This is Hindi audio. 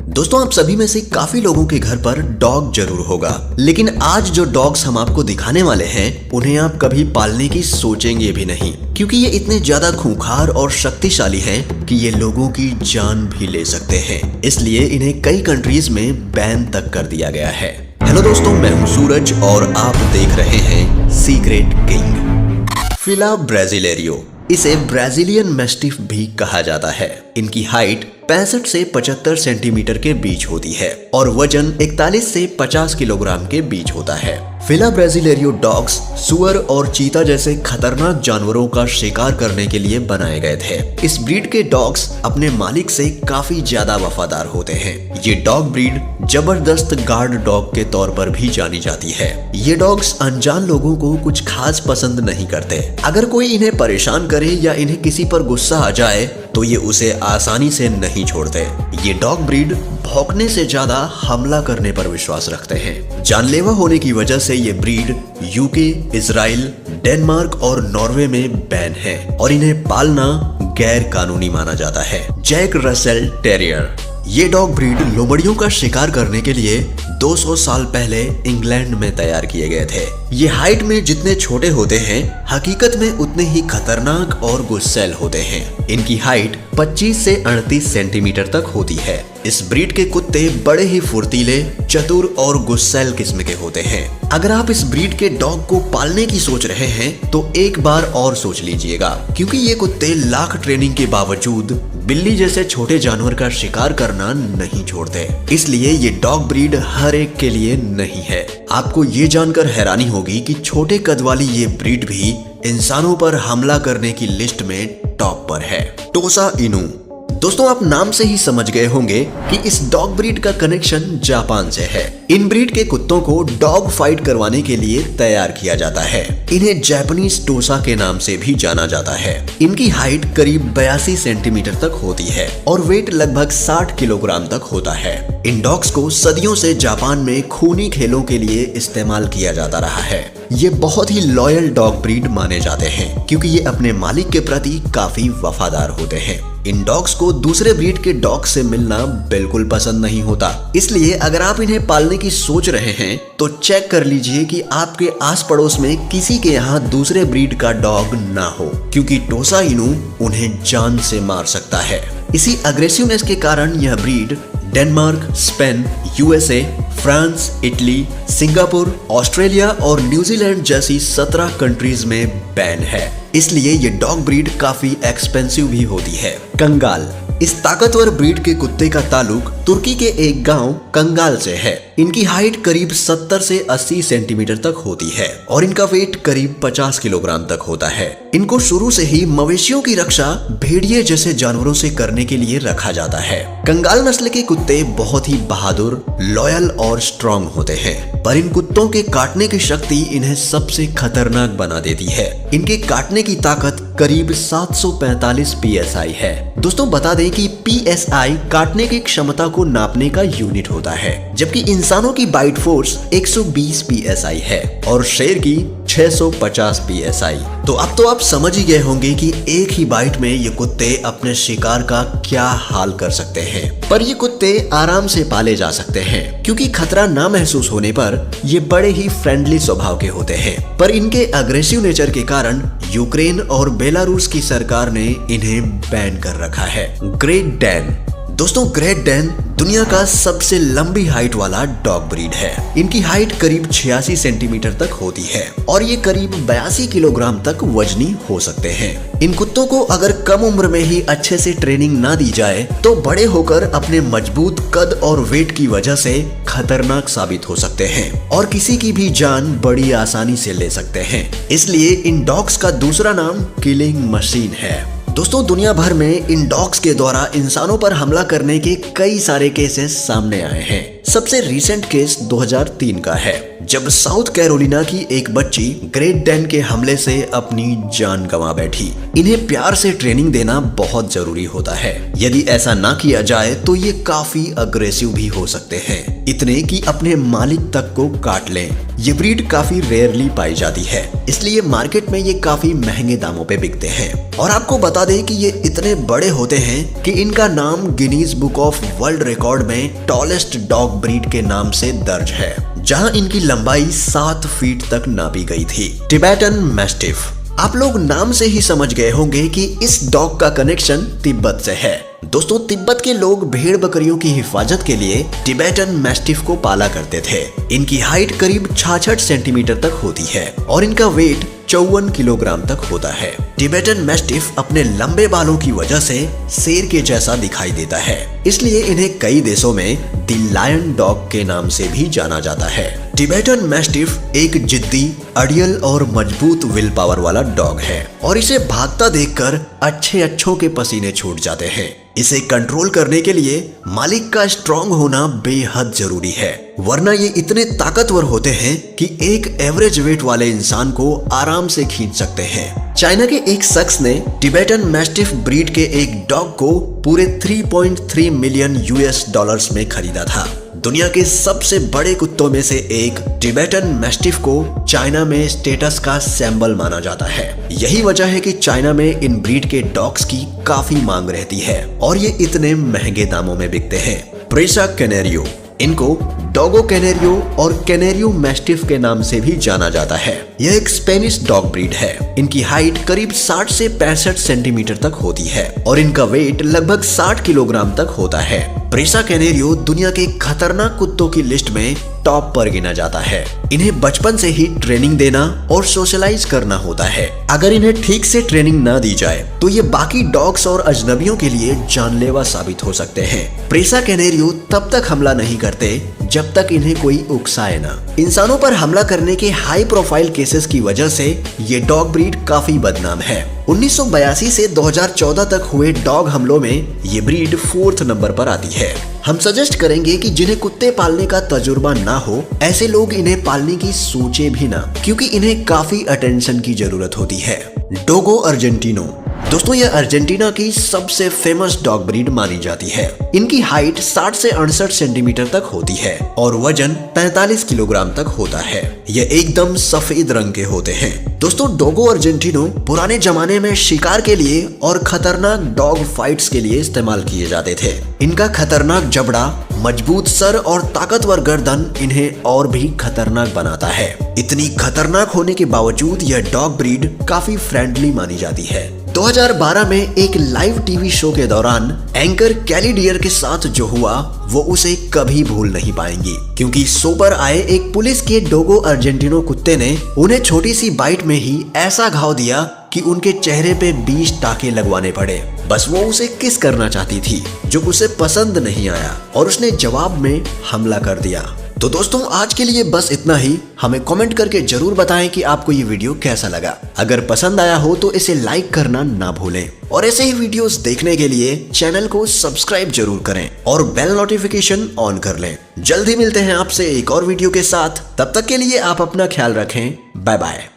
दोस्तों आप सभी में से काफी लोगों के घर पर डॉग जरूर होगा, लेकिन आज जो डॉग्स हम आपको दिखाने वाले हैं उन्हें आप कभी पालने की सोचेंगे भी नहीं, क्योंकि ये इतने ज्यादा खूंखार और शक्तिशाली हैं कि ये लोगों की जान भी ले सकते हैं। इसलिए इन्हें कई कंट्रीज में बैन तक कर दिया गया है। हेलो दोस्तों, मैं हूँ सूरज और आप देख रहे हैं सीक्रेट किंग। फिला ब्राजीलेरियो, इसे ब्राजीलियन मैस्टिफ भी कहा जाता है। इनकी हाइट 65 से 75 सेंटीमीटर के बीच होती है और वजन 41 से 50 किलोग्राम के बीच होता है। फिला ब्राजीलेरियो डॉग्स सुअर और चीता जैसे खतरनाक जानवरों का शिकार करने के लिए बनाए गए थे। इस ब्रीड के डॉग्स अपने मालिक से काफी ज्यादा वफादार होते हैं। ये डॉग ब्रीड जबरदस्त गार्ड डॉग के तौर पर भी जानी जाती है। ये डॉग्स अनजान लोगों को कुछ खास पसंद नहीं करते। अगर कोई इन्हें परेशान करे या इन्हें किसी पर गुस्सा आ जाए तो ये उसे आसानी से नहीं छोड़ते। ये डॉग ब्रीड भौंकने से ज्यादा हमला करने पर विश्वास रखते हैं। जानलेवा होने की वजह से ये ब्रीड यूके, इजराइल, डेनमार्क और नॉर्वे में बैन है और इन्हें पालना गैर कानूनी माना जाता है। जैक रसेल टेरियर, ये डॉग ब्रीड लोमड़ियों का शिकार करने के लिए 200 साल पहले इंग्लैंड में तैयार किए गए थे। ये हाइट में जितने छोटे होते हैं, हकीकत में उतने ही खतरनाक और गुस्सैल होते हैं। इनकी हाइट 25 से 38 सेंटीमीटर तक होती है। इस ब्रीड के कुत्ते बड़े ही फुर्तीले, चतुर और गुस्सैल किस्म के होते हैं। अगर आप इस ब्रीड के डॉग को पालने की सोच रहे हैं तो एक बार और सोच लीजिएगा, क्योंकि ये कुत्ते लाख ट्रेनिंग के बावजूद बिल्ली जैसे छोटे जानवर का शिकार करना नहीं छोड़ते। इसलिए ये डॉग ब्रीड हर एक के लिए नहीं है। आपको ये जानकर हैरानी होगी कि छोटे कद वाली ये ब्रीड भी इंसानों पर हमला करने की लिस्ट में टॉप पर है। टोसा इनू, दोस्तों आप नाम से ही समझ गए होंगे कि इस डॉग ब्रीड का कनेक्शन जापान से है। इन ब्रीड के कुत्तों को डॉग फाइट करवाने के लिए तैयार किया जाता है। इन्हें जापानीज टोसा के नाम से भी जाना जाता है। इनकी हाइट करीब 82 सेंटीमीटर तक होती है और वेट लगभग 60 किलोग्राम तक होता है। इन डॉग्स को सदियों से जापान में खूनी खेलों के लिए इस्तेमाल किया जाता रहा है। ये बहुत ही लॉयल डॉग ब्रीड माने जाते हैं, क्योंकि ये अपने मालिक के प्रति काफी वफादार होते हैं। इन डॉग्स को दूसरे ब्रीड के डॉग से मिलना बिल्कुल पसंद नहीं होता। इसलिए अगर आप इन्हें पालने की सोच रहे हैं तो चेक कर लीजिए कि आपके आस पड़ोस में किसी के यहाँ दूसरे ब्रीड का डॉग ना हो, क्योंकि टोसा इनू उन्हें जान से मार सकता है। इसी अग्रेसिवनेस के कारण यह breed Denmark, Spain, USA, France, Italy, Singapore, Australia और न्यूजीलैंड जैसी 17 कंट्रीज में बैन है। इसलिए ये डॉग ब्रीड काफी एक्सपेंसिव भी होती है। कंगाल, इस ताकतवर ब्रीड के कुत्ते का ताल्लुक तुर्की के एक गांव कंगाल से है। इनकी हाइट करीब 70 से 80 सेंटीमीटर तक होती है और इनका वेट करीब 50 किलोग्राम तक होता है। इनको शुरू से ही मवेशियों की रक्षा भेड़िए जैसे जानवरों से करने के लिए रखा जाता है। कंगाल नस्ल के कुत्ते बहुत ही बहादुर, लॉयल और स्ट्रॉन्ग होते हैं, पर इन कुत्तों के काटने की शक्ति इन्हें सबसे खतरनाक बना देती है। इनके काटने की ताकत करीब 745 PSI है। दोस्तों बता दें कि PSI काटने की क्षमता को नापने का यूनिट होता है, जबकि इंसानों की बाइट फोर्स 120 PSI है और शेर की 650 PSI। तो अब तो आप समझ ही गए होंगे कि एक ही बाइट में ये कुत्ते अपने शिकार का क्या हाल कर सकते हैं। पर ये कुत्ते आराम से पाले जा सकते हैं, क्योंकि खतरा ना महसूस होने पर ये बड़े ही फ्रेंडली स्वभाव के होते हैं। पर इनके अग्रेसिव नेचर के कारण यूक्रेन और बेलारूस की सरकार ने इन्हें बैन कर रखा है। ग्रेट डैन, दोस्तों ग्रेट डैन दुनिया का सबसे लंबी हाइट वाला डॉग ब्रीड है। इनकी हाइट करीब 86 सेंटीमीटर तक होती है और ये करीब 82 किलोग्राम तक वजनी हो सकते हैं। इन कुत्तों को अगर कम उम्र में ही अच्छे से ट्रेनिंग ना दी जाए तो बड़े होकर अपने मजबूत कद और वेट की वजह से खतरनाक साबित हो सकते हैं और किसी की भी जान बड़ी आसानी से ले सकते हैं। इसलिए इन डॉग्स का दूसरा नाम किलिंग मशीन है। दोस्तों दुनिया भर में इन डॉग्स के द्वारा इंसानों पर हमला करने के कई सारे केसेस सामने आए हैं। सबसे रिसेंट केस 2003 का है, जब साउथ कैरोलिना की एक बच्ची ग्रेट डैन के हमले से अपनी जान गंवा बैठी। इन्हें प्यार से ट्रेनिंग देना बहुत जरूरी होता है। यदि ऐसा ना किया जाए तो ये काफी अग्रेसिव भी हो सकते हैं, इतने कि अपने मालिक तक को काट लें। ये ब्रीड काफी रेयरली पाई जाती है, इसलिए मार्केट में ये काफी महंगे दामों पे बिकते हैं। और आपको बता दें कि ये इतने बड़े होते हैं कि इनका नाम Guinness book of world record में टॉलेस्ट डॉग ब्रीड के नाम से दर्ज है, जहां इनकी लंबाई 7 फीट तक नापी गई थी। Tibetan mastiff. आप लोग नाम से ही समझ गए होंगे कि इस डॉग का कनेक्शन तिब्बत से है। दोस्तों, तिब्बत के लोग भेड़ बकरियों की हिफाजत के लिए टिबेटन मैस्टिफ को पाला करते थे। इनकी हाइट करीब 66 सेंटीमीटर तक होती है और इनका वेट 54 किलोग्राम तक होता है। टिबेटन मैस्टिफ अपने लंबे बालों की वजह से शेर के जैसा दिखाई देता है, इसलिए इन्हें कई देशों में द लायन डॉग के नाम से भी जाना जाता है। टिबेटन मैस्टिफ एक जिद्दी, अड़ियल और मजबूत विल पावर वाला डॉग है और इसे भागता देखकर अच्छों के पसीने छूट जाते हैं। इसे कंट्रोल करने के लिए मालिक का स्ट्रॉन्ग होना बेहद जरूरी है, वरना ये इतने ताकतवर होते हैं कि एक एवरेज वेट वाले इंसान को आराम से खींच सकते हैं। चाइना के एक शख्स ने टिबेटन मैस्टिफ ब्रीड के एक डॉग को पूरे 3.3 मिलियन यूएस डॉलर्स में खरीदा था। दुनिया के सबसे बड़े कुत्तों में से एक टिबेटन मैस्टिफ को चाइना में स्टेटस का सिंबल माना जाता है। यही वजह है कि चाइना में इन ब्रीड के डॉग्स की काफी मांग रहती है और ये इतने महंगे दामों में बिकते हैं। प्रेसा कैनेरियो, इनको डोगो कैनेरियो और कैनेरियो मैस्टिफ के नाम से भी जाना जाता है। यह एक स्पेनिश डॉग ब्रीड है। इनकी हाइट करीब 60 से 65 सेंटीमीटर तक होती है और इनका वेट लगभग 60 किलोग्राम तक होता है। प्रेसा कैनेरियो दुनिया के खतरनाक कुत्तों की लिस्ट में टॉप पर गिना जाता है। इन्हें बचपन से ही ट्रेनिंग देना और सोशलाइज करना होता है। अगर इन्हें ठीक से ट्रेनिंग ना दी जाए तो ये बाकी डॉग्स और अजनबियों के लिए जानलेवा साबित हो सकते हैं। प्रेसा कैनेरियो तब तक हमला नहीं करते जब तक इन्हें कोई उकसाए ना। इंसानों पर हमला करने के हाई प्रोफाइल केसेस की वजह से ये डॉग ब्रीड काफी बदनाम है। 1982 से 2014 तक हुए डॉग हमलों में ये ब्रीड 4th नंबर पर आती है। हम सजेस्ट करेंगे कि जिन्हें कुत्ते पालने का तजुर्बा ना हो, ऐसे लोग इन्हें पालने की सोचे भी ना, क्योंकि इन्हें काफी अटेंशन की जरूरत होती है। डोगो अर्जेंटिनो। दोस्तों, यह अर्जेंटीना की सबसे फेमस डॉग ब्रीड मानी जाती है। इनकी हाइट 60 से 68 सेंटीमीटर तक होती है और वजन 45 किलोग्राम तक होता है। यह एकदम सफेद रंग के होते हैं। दोस्तों, डोगो अर्जेंटिनो पुराने जमाने में शिकार के लिए और खतरनाक डॉग फाइट्स के लिए इस्तेमाल किए जाते थे। इनका खतरनाक जबड़ा, मजबूत सर और ताकतवर गर्दन इन्हें और भी खतरनाक बनाता है। इतनी खतरनाक होने के बावजूद यह डॉग ब्रीड काफी फ्रेंडली मानी जाती है। 2012 में एक लाइव टीवी शो के दौरान एंकर कैली डियर के साथ जो हुआ वो उसे कभी भूल नहीं पाएंगी, क्योंकि शो पर आए एक पुलिस के डोगो अर्जेंटिनो कुत्ते ने उन्हें छोटी सी बाइट में ही ऐसा घाव दिया कि उनके चेहरे पे 20 टाके लगवाने पड़े। बस वो उसे किस करना चाहती थी, जो उसे पसंद नहीं आया और उसने जवाब में हमला कर दिया। तो दोस्तों, आज के लिए बस इतना ही। हमें कमेंट करके जरूर बताएं कि आपको ये वीडियो कैसा लगा। अगर पसंद आया हो तो इसे लाइक करना ना भूलें और ऐसे ही वीडियोस देखने के लिए चैनल को सब्सक्राइब जरूर करें और बेल नोटिफिकेशन ऑन कर लें। जल्द ही मिलते हैं आपसे एक और वीडियो के साथ। तब तक के लिए आप अपना ख्याल रखें। Bye bye.